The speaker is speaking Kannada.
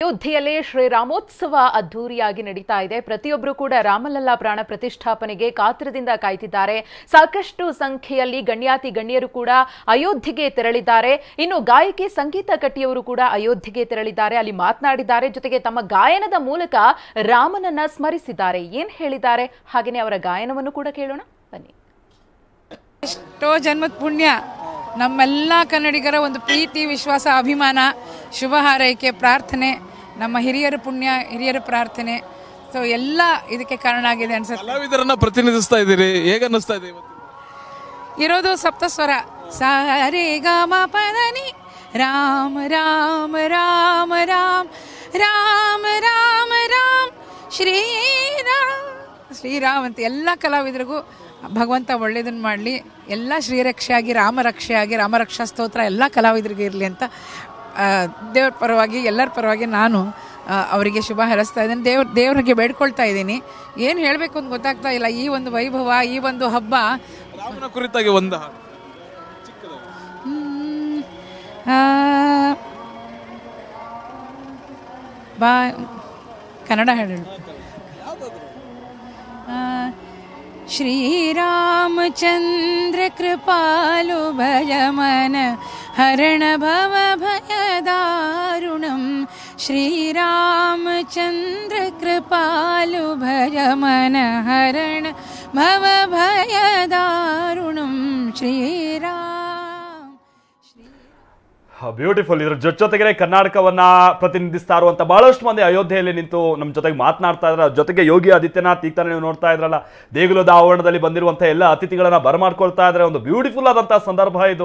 ಅಯೋಧ್ಯೆಯಲ್ಲಿ ಶ್ರೀರಾಮೋತ್ಸವ ಅದ್ದೂರಿಯಾಗಿ ನಡೀತಾ ಇದೆ. ಪ್ರತಿಯೊಬ್ಬರು ಕೂಡ ರಾಮಲಲ್ಲಾ ಪ್ರಾಣ ಪ್ರತಿಷ್ಠಾಪನೆಗೆ ಕಾತರದಿಂದ ಕಾಯ್ತಿದ್ದಾರೆ. ಸಾಕಷ್ಟು ಸಂಖ್ಯೆಯಲ್ಲಿ ಗಣ್ಯಾತಿ ಗಣ್ಯರು ಕೂಡ ಅಯೋಧ್ಯೆಗೆ ತೆರಳಿದ್ದಾರೆ. ಇನ್ನು ಗಾಯಕಿ ಸಂಗೀತ ಕಟ್ಟಿಯವರು ಕೂಡ ಅಯೋಧ್ಯೆಗೆ ತೆರಳಿದ್ದಾರೆ, ಅಲ್ಲಿ ಮಾತನಾಡಿದ್ದಾರೆ. ಜೊತೆಗೆ ತಮ್ಮ ಗಾಯನದ ಮೂಲಕ ರಾಮನನ್ನ ಸ್ಮರಿಸಿದ್ದಾರೆ. ಏನ್ ಹೇಳಿದ್ದಾರೆ ಹಾಗೇನೆ ಅವರ ಗಾಯನವನ್ನು ಕೂಡ ಕೇಳೋಣ ಬನ್ನಿ. ಎಷ್ಟೋ ಜನ್ಮದ ಪುಣ್ಯ, ನಮ್ಮೆಲ್ಲ ಕನ್ನಡಿಗರ ಒಂದು ಪ್ರೀತಿ, ವಿಶ್ವಾಸ, ಅಭಿಮಾನ, ಶುಭ ಹಾರೈಕೆ, ಪ್ರಾರ್ಥನೆ, ನಮ್ಮ ಹಿರಿಯರ ಪುಣ್ಯ, ಹಿರಿಯರ ಪ್ರಾರ್ಥನೆ, ಸೊ ಎಲ್ಲ ಇದಕ್ಕೆ ಕಾರಣ ಆಗಿದೆ ಅನ್ಸುತ್ತೆ. ಕಲಾವಿದರನ್ನ ಪ್ರತಿನಿಧಿಸ್ತಾ ಇದ್ದೀರಿ, ಹೇಗೆ ಅನ್ನಿಸ್ತಾ ಇದೆ? ಇರೋದು ಸಪ್ತಸ್ವರ, ಸ ರೇ ಗ ಮ ಪ ದ ನಿ, ರಾಮ ರಾಮ ರಾಮ ರಾಮ ರಾಮ ರಾಮ ರಾಮ ಶ್ರೀರಾಮ್ ಶ್ರೀರಾಮ್ ಅಂತ ಎಲ್ಲ ಕಲಾವಿದರಿಗೂ ಭಗವಂತ ಒಳ್ಳೇದನ್ನು ಮಾಡಲಿ. ಎಲ್ಲ ಶ್ರೀರಕ್ಷೆಯಾಗಿ, ರಾಮರಕ್ಷೆಯಾಗಿ, ರಾಮರಕ್ಷಾ ಸ್ತೋತ್ರ ಎಲ್ಲ ಕಲಾವಿದರಿಗೆ ಇರಲಿ ಅಂತ ದೇವ್ರ ಪರವಾಗಿ, ಎಲ್ಲರ ಪರವಾಗಿ ನಾನು ಅವರಿಗೆ ಶುಭ ಹಾರೈಸ್ತಾ ಇದ್ದೀನಿ. ದೇವರಿಗೆ ಬೇಡ್ಕೊಳ್ತಾ ಇದ್ದೀನಿ. ಏನು ಹೇಳಬೇಕು ಅಂತ ಗೊತ್ತಾಗ್ತಾ ಇಲ್ಲ. ಈ ಒಂದು ವೈಭವ, ಈ ಒಂದು ಹಬ್ಬ, ರಾಮನ ಕುರಿತಾಗಿ ಒಂದು ಬಾ ಕನ್ನಡ ಹೇಳಿ. श्रीरामचन्द्र कृपालु भजमन हरण भव भयदारुणं श्रीरामचन्द्र कृपालु भजमन हरण भव भयदारुणं श्रीराम. ಬ್ಯೂಟಿಫುಲ್. ಇದ್ರ ಜೊತೆಗೆ ಕರ್ನಾಟಕವನ್ನ ಪ್ರತಿನಿಧಿಸ್ತಾ ಇರುವಂತ ಬಹಳಷ್ಟು ಮಂದಿ ಅಯೋಧ್ಯೆಯಲ್ಲಿ ನಿಂತು ನಮ್ಮ ಜೊತೆಗೆ ಮಾತನಾಡ್ತಾ ಇದ್ರ. ಜೊತೆಗೆ ಯೋಗಿ ಆದಿತ್ಯನಾಥ್, ಈಗ ತಾನೇ ನೀವು ನೋಡ್ತಾ ಇದ್ರಲ್ಲ, ದೇಗುಲದ ಆವರಣದಲ್ಲಿ ಬಂದಿರುವಂತಹ ಎಲ್ಲ ಅತಿಥಿಗಳನ್ನ ಬರಮಾಡ್ಕೊಳ್ತಾ ಇದ್ರೆ. ಒಂದು ಬ್ಯೂಟಿಫುಲ್ ಆದಂತಹ ಸಂದರ್ಭ ಇದು.